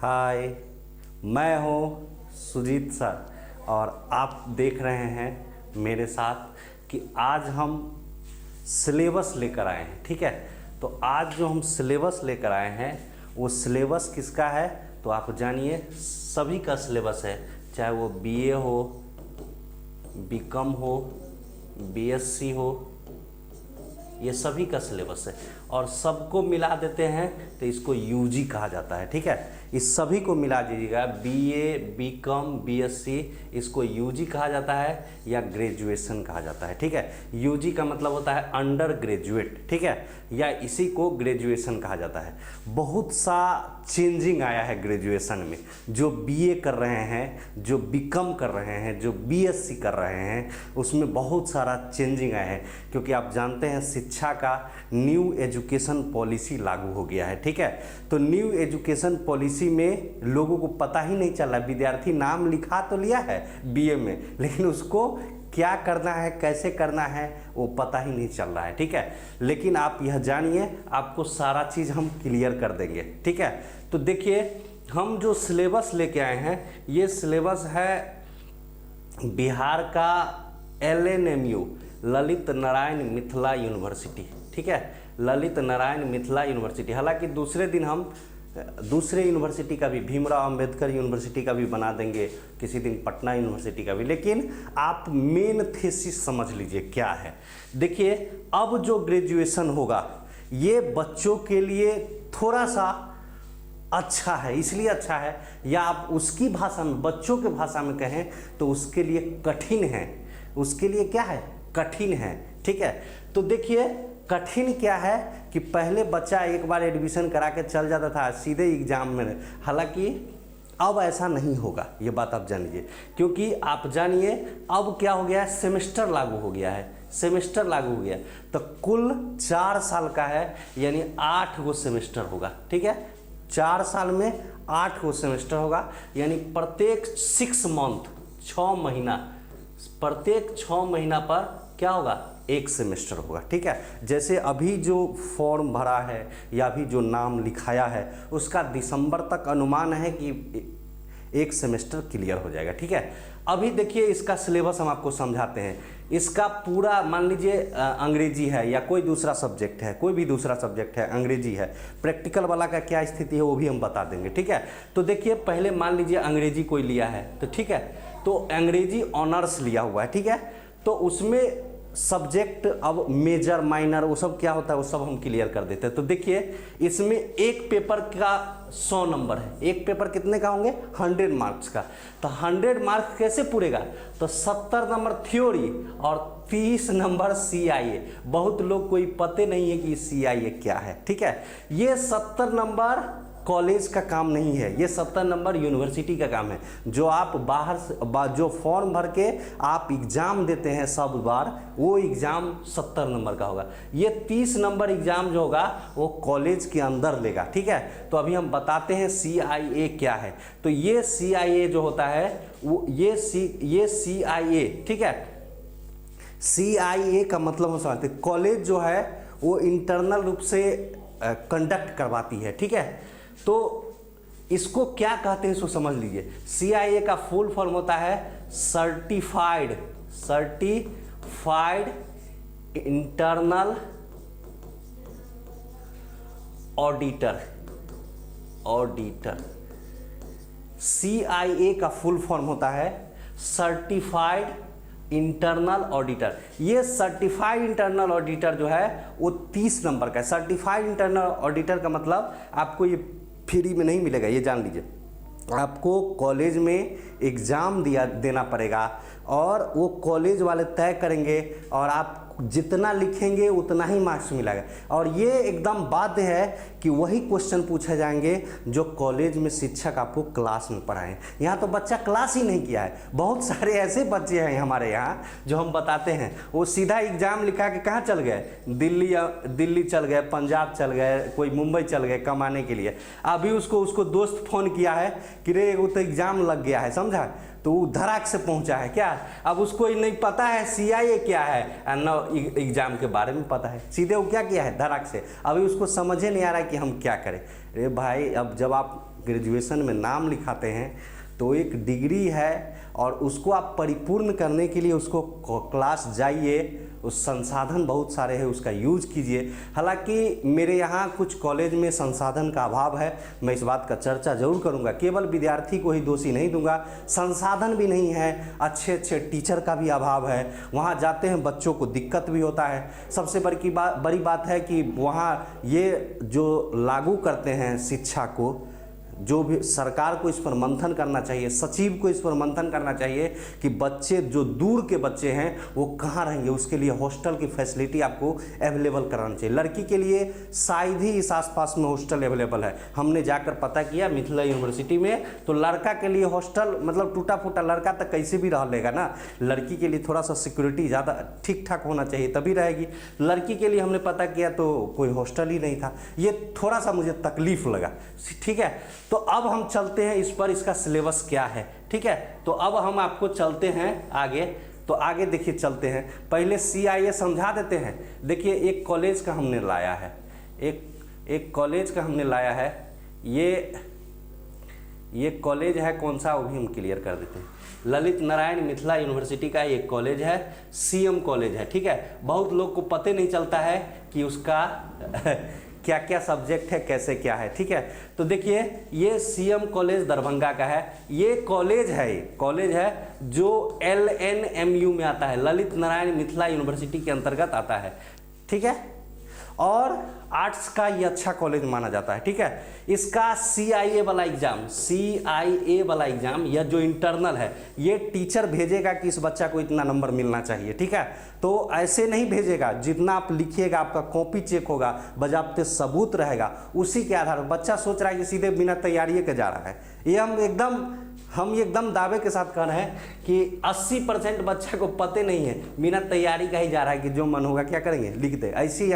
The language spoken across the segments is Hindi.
हाय, मैं हूँ सुजीत सर और आप देख रहे हैं मेरे साथ कि आज हम सिलेबस लेकर आए हैं। ठीक है, तो आज जो हम सिलेबस लेकर आए हैं वो सिलेबस किसका है तो आप जानिए। सभी का सिलेबस है, चाहे वो बीए हो, बीकॉम हो, बीएससी हो, ये सभी का सिलेबस है और सबको मिला देते हैं तो इसको यूजी कहा जाता है। ठीक है, इस सभी को मिला दीजिएगा, बीए, बीकॉम, बीएससी, इसको यूजी कहा जाता है या ग्रेजुएशन कहा जाता है। ठीक है, यूजी का मतलब होता है अंडर ग्रेजुएट। ठीक है, या इसी को ग्रेजुएशन कहा जाता है। बहुत सा चेंजिंग आया है ग्रेजुएशन में। जो बीए कर रहे हैं, जो बीकॉम कर रहे हैं, जो बीएससी कर रहे हैं, उसमें बहुत सारा चेंजिंग आया है, क्योंकि आप जानते हैं शिक्षा का न्यू एजुकेशन पॉलिसी लागू हो गया है। ठीक है, तो न्यू एजुकेशन पॉलिसी में लोगों को पता ही नहीं चला। विद्यार्थी नाम लिखा तो लिया है बीए में, लेकिन उसको क्या करना है, कैसे करना है, वो पता ही नहीं चल रहा है। ठीक है, लेकिन आप यह जानिए, आपको सारा चीज़ हम क्लियर कर देंगे। ठीक है, तो देखिए हम जो सिलेबस लेके आए हैं, ये सिलेबस है बिहार का LNMU, ललित नारायण मिथिला यूनिवर्सिटी। ठीक है, ललित नारायण मिथिला यूनिवर्सिटी। हालांकि दूसरे दिन हम दूसरे यूनिवर्सिटी का भी, भीमराव अंबेडकर यूनिवर्सिटी का भी बना देंगे, किसी दिन पटना यूनिवर्सिटी का भी, लेकिन आप मेन थीसिस समझ लीजिए क्या है। देखिए, अब जो ग्रेजुएशन होगा ये बच्चों के लिए थोड़ा सा अच्छा है। इसलिए अच्छा है, या आप उसकी भाषा में, बच्चों के भाषा में कहें तो उसके लिए कठिन है। उसके लिए क्या है? कठिन है। ठीक है, तो देखिए कठिन क्या है कि पहले बच्चा एक बार एडमिशन करा के चल जाता था सीधे एग्जाम में। हालांकि अब ऐसा नहीं होगा, ये बात आप जान लीजिए, क्योंकि आप जानिए अब क्या हो गया है, सेमेस्टर लागू हो गया है। सेमेस्टर लागू हो गया तो कुल 4 साल का है, यानी 8 गो सेमेस्टर होगा। ठीक है, 4 साल में 8 गो सेमेस्टर होगा, यानी प्रत्येक 6 मंथ, 6 महीना, प्रत्येक 6 महीना पर क्या होगा, एक सेमेस्टर होगा। ठीक है, जैसे अभी जो फॉर्म भरा है या अभी जो नाम लिखाया है उसका दिसंबर तक अनुमान है कि एक सेमेस्टर क्लियर हो जाएगा। ठीक है, अभी देखिए इसका सिलेबस हम आपको समझाते हैं। इसका पूरा मान लीजिए अंग्रेजी है या कोई दूसरा सब्जेक्ट है, कोई भी दूसरा सब्जेक्ट है, अंग्रेजी है, प्रैक्टिकल वाला का क्या स्थिति है वो भी हम बता देंगे। ठीक है, तो देखिए पहले मान लीजिए अंग्रेजी कोई लिया है तो ठीक है, तो अंग्रेजी ऑनर्स लिया हुआ है। ठीक है, तो उसमें सब्जेक्ट अब मेजर, माइनर, वो सब क्या होता है वो सब हम क्लियर कर देते हैं। तो देखिए इसमें एक पेपर का 100 नंबर है। एक पेपर कितने का होंगे? 100 मार्क्स का। तो 100 मार्क्स कैसे पूरेगा? तो 70 नंबर थ्योरी और 30 नंबर CIA। बहुत लोग कोई पते नहीं है कि CIA क्या है। ठीक है, ये 70 नंबर कॉलेज का काम नहीं है, ये 70 नंबर यूनिवर्सिटी का काम है। जो आप बाहर से जो फॉर्म भर के आप एग्ज़ाम देते हैं सब बार, वो एग्ज़ाम 70 नंबर का होगा। ये 30 नंबर एग्ज़ाम जो होगा वो कॉलेज के अंदर लेगा। ठीक है, तो अभी हम बताते हैं CIA क्या है। तो ये CIA जो होता है वो ये CIA, ठीक है, CIA का मतलब हम समझते हैं, कॉलेज जो है वो इंटरनल रूप से कंडक्ट करवाती है। ठीक है, तो इसको क्या कहते हैं इसको समझ लीजिए। CIA का फुल फॉर्म होता है सर्टिफाइड इंटरनल ऑडिटर। CIA का फुल फॉर्म होता है सर्टिफाइड इंटरनल ऑडिटर। ये सर्टिफाइड इंटरनल ऑडिटर जो है वो 30 नंबर का है। सर्टिफाइड इंटरनल ऑडिटर का मतलब आपको ये फ्री में नहीं मिलेगा, ये जान लीजिए। आपको कॉलेज में एग्ज़ाम देना पड़ेगा और वो कॉलेज वाले तय करेंगे और आप जितना लिखेंगे उतना ही मार्क्स मिलेगा। और ये एकदम बाध्य है कि वही क्वेश्चन पूछे जाएंगे जो कॉलेज में शिक्षक आपको क्लास में पढ़ाएं। यहाँ तो बच्चा क्लास ही नहीं किया है। बहुत सारे ऐसे बच्चे हैं हमारे यहाँ जो हम बताते हैं, वो सीधा एग्ज़ाम लिखा के कहाँ चल गए, दिल्ली चल गए, पंजाब चल गए, कोई मुंबई चल गए कमाने के लिए। अभी उसको दोस्त फ़ोन किया है कि रे वो तो एग्ज़ाम लग गया है, समझा, तो वो धड़ाक से पहुंचा है क्या। अब उसको नहीं पता है CIA क्या है, न एग्जाम के बारे में पता है, सीधे वो क्या किया है धड़ाक से। अभी उसको समझे नहीं आ रहा है कि हम क्या करें। अरे भाई, अब जब आप ग्रेजुएशन में नाम लिखाते हैं तो एक डिग्री है और उसको आप परिपूर्ण करने के लिए उसको क्लास जाइए, उस संसाधन बहुत सारे हैं उसका यूज कीजिए। हालांकि मेरे यहाँ कुछ कॉलेज में संसाधन का अभाव है, मैं इस बात का चर्चा जरूर करूँगा, केवल विद्यार्थी को ही दोषी नहीं दूंगा, संसाधन भी नहीं है, अच्छे अच्छे टीचर का भी अभाव है, वहाँ जाते हैं बच्चों को दिक्कत भी होता है। सबसे बड़ी बात है कि वहाँ ये जो लागू करते हैं शिक्षा को, जो भी सरकार को इस पर मंथन करना चाहिए, सचिव को इस पर मंथन करना चाहिए कि बच्चे जो दूर के बच्चे हैं वो कहाँ रहेंगे, उसके लिए हॉस्टल की फैसिलिटी आपको अवेलेबल करानी चाहिए। लड़की के लिए शायद ही इस आसपास में हॉस्टल अवेलेबल है, हमने जाकर पता किया मिथिला यूनिवर्सिटी में, तो लड़का के लिए हॉस्टल मतलब टूटा फूटा लड़का तक कैसे भी रह लेगा ना, लड़की के लिए थोड़ा सा सिक्योरिटी ज़्यादा ठीक ठाक होना चाहिए तभी रहेगी। लड़की के लिए हमने पता किया तो कोई हॉस्टल ही नहीं था, ये थोड़ा सा मुझे तकलीफ लगा। ठीक है, तो अब हम चलते हैं इस पर, इसका सिलेबस क्या है। ठीक है, तो अब हम आपको चलते हैं आगे, तो आगे देखिए चलते हैं, पहले CIA समझा देते हैं। देखिए एक कॉलेज का हमने लाया है, एक कॉलेज का हमने लाया है, ये कॉलेज है कौन सा वो भी हम क्लियर कर देते हैं। ललित नारायण मिथिला यूनिवर्सिटी का एक कॉलेज है, CM कॉलेज है। ठीक है, बहुत लोग को पता नहीं चलता है कि उसका क्या क्या सब्जेक्ट है, कैसे क्या है। ठीक है, तो देखिए ये CM कॉलेज दरभंगा का है, ये कॉलेज है जो LNMU में आता है, ललित नारायण मिथिला यूनिवर्सिटी के अंतर्गत आता है। ठीक है, और आर्ट्स का ये अच्छा कॉलेज माना जाता है। ठीक है, इसका CIA वाला एग्जाम या जो इंटरनल है, ये टीचर भेजेगा कि इस बच्चा को इतना नंबर मिलना चाहिए। ठीक है, तो ऐसे नहीं भेजेगा, जितना आप लिखिएगा आपका कॉपी चेक होगा, बजाबते सबूत रहेगा, उसी के आधार पर बच्चा सोच रहा है कि सीधे बिना तैयारी के जा रहा है। ये हम एकदम दावे के साथ कह रहे हैं कि 80% बच्चा को पते नहीं है, बिना तैयारी का ही जा रहा है कि जो मन होगा क्या करेंगे लिख दे। ऐसे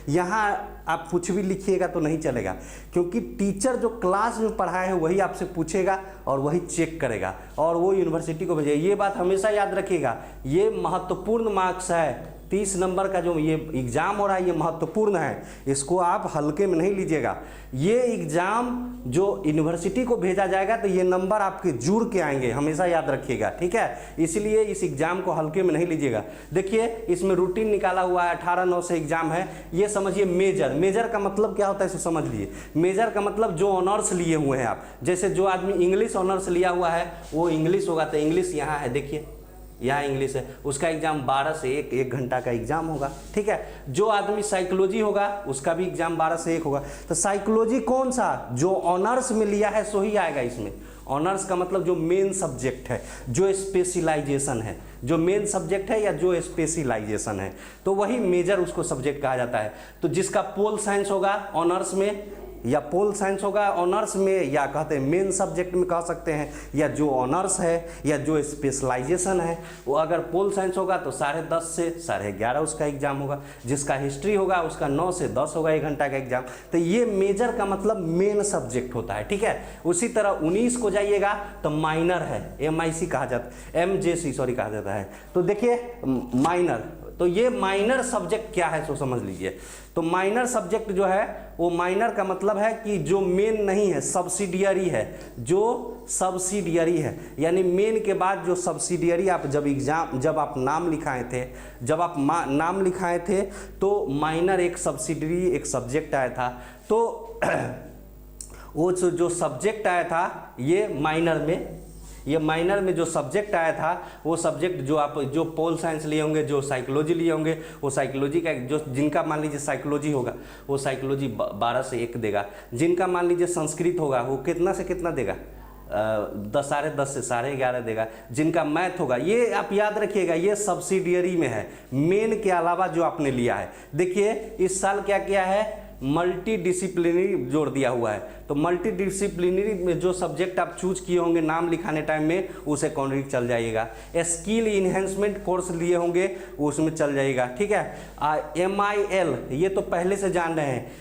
यहाँ आप कुछ भी लिखिएगा तो नहीं चलेगा, क्योंकि टीचर जो क्लास में पढ़ाए हैं वही आपसे पूछेगा और वही चेक करेगा और वो यूनिवर्सिटी को भेजेगा। ये बात हमेशा याद रखिएगा, ये महत्वपूर्ण मार्क्स है, 30 नंबर का जो ये एग्ज़ाम हो रहा है ये महत्वपूर्ण है, इसको आप हल्के में नहीं लीजिएगा। ये एग्ज़ाम जो यूनिवर्सिटी को भेजा जाएगा तो ये नंबर आपके जुड़ के आएंगे, हमेशा याद रखिएगा। ठीक है, इसलिए इस एग्ज़ाम को हल्के में नहीं लीजिएगा। देखिए इसमें रूटीन निकाला हुआ है, 18/9 से एग्ज़ाम है। ये समझिए मेजर का मतलब क्या होता है इसे समझ लीजिए। मेजर का मतलब जो ऑनर्स लिए हुए हैं आप, जैसे जो आदमी इंग्लिश ऑनर्स लिया हुआ है वो इंग्लिश होगा, तो इंग्लिश यहाँ है, देखिए यहाँ इंग्लिश है, उसका एग्जाम 12 से 1 घंटा का एग्जाम होगा। ठीक है, जो आदमी साइकोलॉजी होगा उसका भी एग्जाम 12 से 1 होगा। तो साइकोलॉजी कौन सा, जो ऑनर्स में लिया है सो ही आएगा इसमें। ऑनर्स का मतलब जो मेन सब्जेक्ट है, जो स्पेशलाइजेशन है, जो मेन सब्जेक्ट है या जो स्पेशलाइजेशन है, तो वही मेजर उसको सब्जेक्ट कहा जाता है। तो जिसका पोल साइंस होगा ऑनर्स में, या पोल साइंस होगा ऑनर्स में, या कहते हैं मेन सब्जेक्ट में कह सकते हैं, या जो ऑनर्स है या जो स्पेशलाइजेशन है, वो अगर पोल साइंस होगा तो 10:30 से 11:30 उसका एग्जाम होगा। जिसका हिस्ट्री होगा उसका 9 से 10 होगा, 1 घंटा का एग्जाम। तो ये मेजर का मतलब मेन सब्जेक्ट होता है। ठीक है, उसी तरह 19 को जाइएगा तो माइनर है, MIC कहा जाता है, MJC सॉरी कहा जाता है। तो देखिए माइनर, तो ये माइनर सब्जेक्ट क्या है सो समझ लीजिए। तो माइनर सब्जेक्ट जो है वो माइनर का मतलब है कि जो मेन नहीं है, सब्सिडियरी है, जो सब्सिडियरी है, यानी मेन के बाद जो सब्सिडियरी आप जब आप नाम लिखाए थे, तो माइनर एक सब्सिडियरी एक सब्जेक्ट आया था। तो वो जो सब्जेक्ट आया था ये माइनर में जो सब्जेक्ट आया था वो सब्जेक्ट जो पोल साइंस लिए होंगे, जो साइकोलॉजी लिए होंगे, वो साइकोलॉजी का जो जिनका मान लीजिए साइकोलॉजी होगा वो साइकोलॉजी 12 से 1 देगा। जिनका मान लीजिए संस्कृत होगा वो कितना से कितना देगा, 10:30 से 11:30 देगा। जिनका मैथ होगा, ये आप याद रखिएगा, ये सब्सिडियरी में है, मेन के अलावा जो आपने लिया है। देखिए इस साल क्या किया है, मल्टी डिसिप्लिनरी जोड़ दिया हुआ है। तो मल्टी डिसिप्लिनरी में जो सब्जेक्ट आप चूज किए होंगे नाम लिखाने टाइम में उसे कॉन्ट्री चल जाइएगा। स्किल इन्हेंसमेंट कोर्स लिए होंगे उसमें चल जाएगा। ठीक है, MIL ये तो पहले से जान रहे हैं,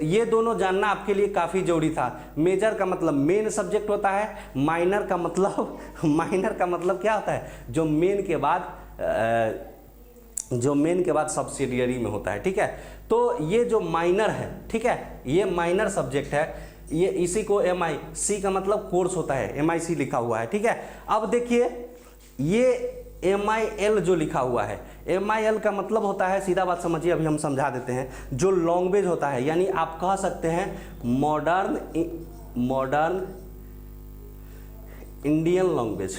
ये दोनों जानना आपके लिए काफ़ी जरूरी था। मेजर का मतलब मेन सब्जेक्ट होता है, माइनर का मतलब क्या होता है, जो मेन के बाद सब्सिडियरी में होता है। ठीक है, तो ये जो माइनर है, ठीक है, ये माइनर सब्जेक्ट है, ये इसी को MI, सी का मतलब कोर्स होता है, MIC लिखा हुआ है, ठीक है। अब देखिए ये MIL जो लिखा हुआ है, MIL का मतलब होता है, सीधा बात समझिए, अभी हम समझा देते हैं, जो लैंग्वेज होता है, यानी आप कह सकते हैं modern Indian language,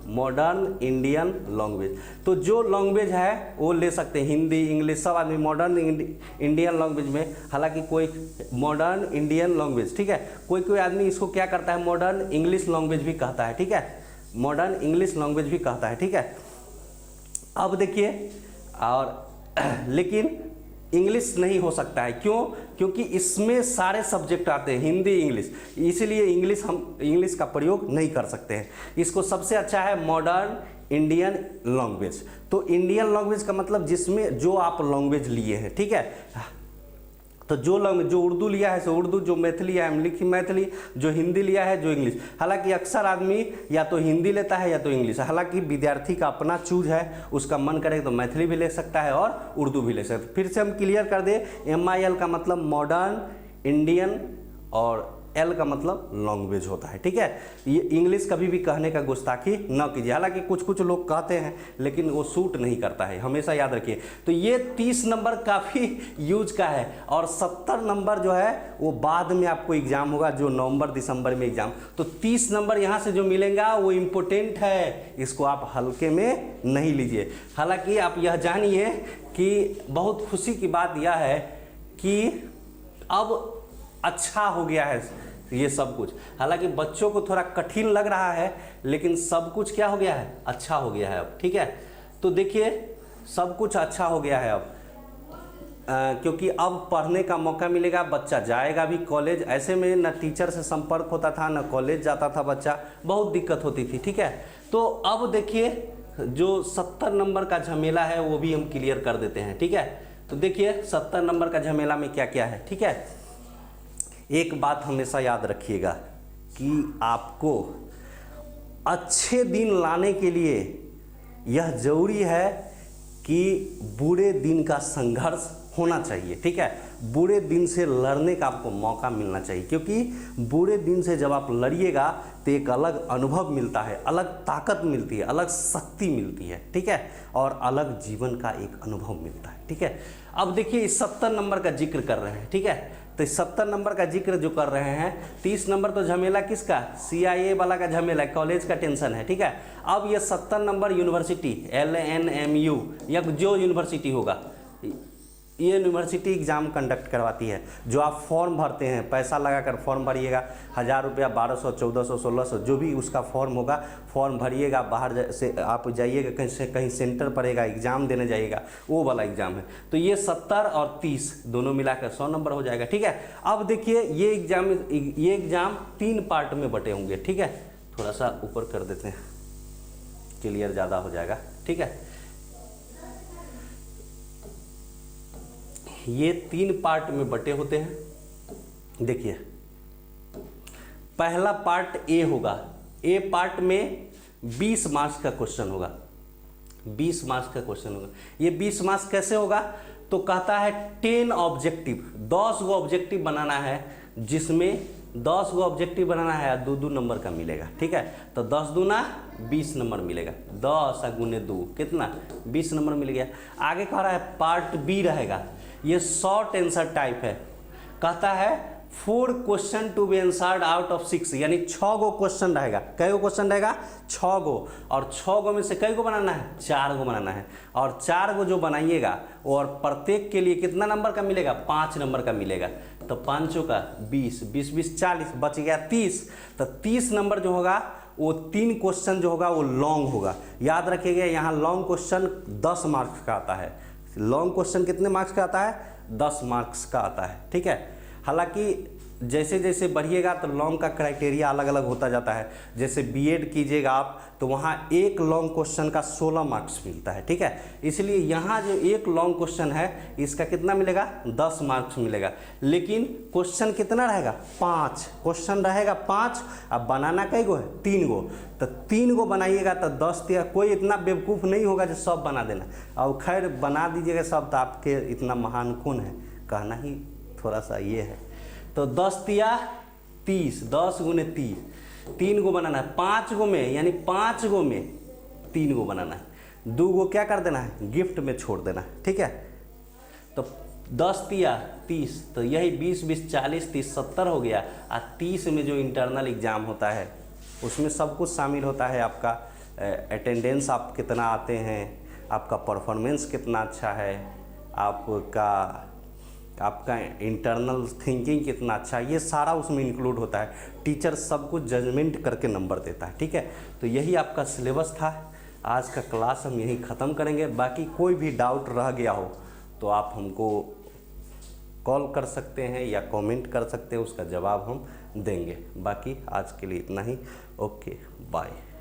modern Indian language. तो जो लैंग्वेज है वो ले सकते हैं, हिंदी इंग्लिश सब आदमी मॉडर्न इंडियन लैंग्वेज में, हालांकि कोई मॉडर्न इंडियन लैंग्वेज, ठीक है, कोई आदमी इसको क्या करता है मॉडर्न इंग्लिश लैंग्वेज भी कहता है, ठीक है, मॉडर्न इंग्लिश लैंग्वेज भी कहता है, ठीक है। अब देखिए और लेकिन इंग्लिश नहीं हो सकता है, क्यों? क्योंकि इसमें सारे सब्जेक्ट आते हैं, हिंदी इंग्लिश, इसीलिए हम इंग्लिश का प्रयोग नहीं कर सकते हैं। इसको सबसे अच्छा है मॉडर्न इंडियन लैंग्वेज। तो इंडियन लैंग्वेज का मतलब जिसमें जो आप लैंग्वेज लिए हैं, ठीक है, तो जो उर्दू लिया है सो उर्दू, जो मैथिली है लिखी मैथिली, जो हिंदी लिया है जो इंग्लिश। हालांकि अक्सर आदमी या तो हिंदी लेता है या तो इंग्लिश, हालांकि विद्यार्थी का अपना चूज है, उसका मन करे तो मैथिली भी ले सकता है और उर्दू भी ले सकता है। फिर से हम क्लियर कर दे, MIL का मतलब मॉडर्न इंडियन और L का मतलब लैंग्वेज होता है, ठीक है। ये इंग्लिश कभी भी कहने का गुस्ताखी न कीजिए, हालांकि कुछ लोग कहते हैं लेकिन वो सूट नहीं करता है, हमेशा याद रखिए। तो ये 30 नंबर काफ़ी यूज का है, और 70 नंबर जो है वो बाद में आपको एग्जाम होगा, जो नवंबर दिसंबर में एग्जाम। तो 30 नंबर यहाँ से जो मिलेगा वो इम्पोर्टेंट है, इसको आप हल्के में नहीं लीजिए। हालांकि आप यह जानिए कि बहुत खुशी की बात यह है कि अब अच्छा हो गया है ये सब कुछ, हालांकि बच्चों को थोड़ा कठिन लग रहा है, लेकिन सब कुछ क्या हो गया है, अच्छा हो गया है अब, ठीक है। तो देखिए सब कुछ अच्छा हो गया है अब, क्योंकि अब पढ़ने का मौका मिलेगा, बच्चा जाएगा भी कॉलेज। ऐसे में न टीचर से संपर्क होता था, न कॉलेज जाता था बच्चा, बहुत दिक्कत होती थी, ठीक है। तो अब देखिए जो 70 नंबर का झमेला है वो भी हम क्लियर कर देते हैं, ठीक है। तो देखिए 70 नंबर का झमेला में क्या क्या है, ठीक है। एक बात हमेशा याद रखिएगा कि आपको अच्छे दिन लाने के लिए यह जरूरी है कि बुरे दिन का संघर्ष होना चाहिए, ठीक है। बुरे दिन से लड़ने का आपको मौका मिलना चाहिए, क्योंकि बुरे दिन से जब आप लड़िएगा तो एक अलग अनुभव मिलता है, अलग ताकत मिलती है, अलग शक्ति मिलती है, ठीक है, और अलग जीवन का एक अनुभव मिलता है, ठीक है। अब देखिए इस 70 नंबर का जिक्र कर रहे हैं, ठीक है। तो 70 नंबर का जिक्र जो कर रहे हैं, 30 नंबर तो झमेला किसका, CIA वाला का झमेला, कॉलेज का टेंशन है, ठीक है। अब ये 70 नंबर यूनिवर्सिटी LNMU या जो यूनिवर्सिटी होगा, ये यूनिवर्सिटी एग्ज़ाम कंडक्ट करवाती है। जो आप फॉर्म भरते हैं, पैसा लगाकर फॉर्म भरिएगा, 1000 रुपया, 1200, 1400, 1600, जो भी उसका फॉर्म होगा, फॉर्म भरिएगा, बाहर से आप जाइएगा, कहीं सेंटर पड़ेगा, एग्ज़ाम देने जाइएगा, वो वाला एग्ज़ाम है। तो ये 70 और 30 दोनों मिलाकर 100 नंबर हो जाएगा, ठीक है। अब देखिए ये एग्ज़ाम 3 पार्ट में बटे होंगे, ठीक है। थोड़ा सा ऊपर कर देते हैं, क्लियर ज़्यादा हो जाएगा, ठीक है। ये 3 पार्ट में बटे होते हैं। देखिए पहला पार्ट ए होगा, ए पार्ट में 20 मार्क्स का क्वेश्चन होगा, 20 मार्क्स का क्वेश्चन होगा। ये 20 मार्क्स कैसे होगा, तो कहता है 10 ऑब्जेक्टिव, 10 गो ऑब्जेक्टिव बनाना है, जिसमें 10 गो ऑब्जेक्टिव बनाना है, 2-2 नंबर का मिलेगा, ठीक है। तो 10 दूना 20 नंबर मिलेगा, 10 गुने 2 कितना, 20 नंबर मिल गया। आगे कह रहा है पार्ट बी रहेगा, ये शॉर्ट आंसर टाइप है, कहता है 4 question to be answered out of 6, यानी 6 गो क्वेश्चन रहेगा। कै गो क्वेश्चन रहेगा, 6 गो, और 6 गो में से कै गो बनाना है, 4 गो बनाना है, और 4 गो जो बनाइएगा और प्रत्येक के लिए कितना नंबर का मिलेगा, 5 नंबर का मिलेगा। तो 5 का 20, 20 20 40, बच गया 30। तो 30 नंबर जो होगा वो 3 क्वेश्चन जो होगा वो लॉन्ग होगा। याद रखिएगा यहाँ लॉन्ग क्वेश्चन 10 मार्क्स का आता है। लॉन्ग क्वेश्चन कितने मार्क्स का आता है, 10 मार्क्स का आता है, ठीक है। हालांकि जैसे जैसे बढ़िएगा तो लॉन्ग का क्राइटेरिया अलग अलग होता जाता है। जैसे बीएड कीजिएगा आप तो वहाँ एक लॉन्ग क्वेश्चन का 16 मार्क्स मिलता है, ठीक है। इसलिए यहाँ जो एक लॉन्ग क्वेश्चन है इसका कितना मिलेगा, 10 मार्क्स मिलेगा। लेकिन क्वेश्चन कितना रहेगा, 5 क्वेश्चन रहेगा, 5। अब बनाना कई गो है, 3 गो। तो 3 गो बनाइएगा तो 10 दिया, कोई इतना बेवकूफ़ नहीं होगा जो सब बना देना। और खैर बना दीजिएगा सब तो आपके इतना महान कौन है, कहना ही थोड़ा सा ये है। तो 10 दिया 30, 10 गुने 30, 3 गो बनाना है, 5 गो में यानी 5 गो में 3 गो बनाना है, 2 गो क्या कर देना है, गिफ्ट में छोड़ देना है, ठीक है। तो 10 तिया 30, तो यही 20 20 40 30 70 हो गया। और 30 में जो इंटरनल एग्ज़ाम होता है उसमें सब कुछ शामिल होता है, आपका अटेंडेंस आप कितना आते हैं, आपका परफॉर्मेंस कितना अच्छा है, आपका इंटरनल थिंकिंग कितना अच्छा है, ये सारा उसमें इंक्लूड होता है। टीचर सब कुछ जजमेंट करके नंबर देता है, ठीक है। तो यही आपका सिलेबस था। आज का क्लास हम यहीं ख़त्म करेंगे। बाकी कोई भी डाउट रह गया हो तो आप हमको कॉल कर सकते हैं या कमेंट कर सकते हैं, उसका जवाब हम देंगे। बाकी आज के लिए इतना ही। Okay, bye.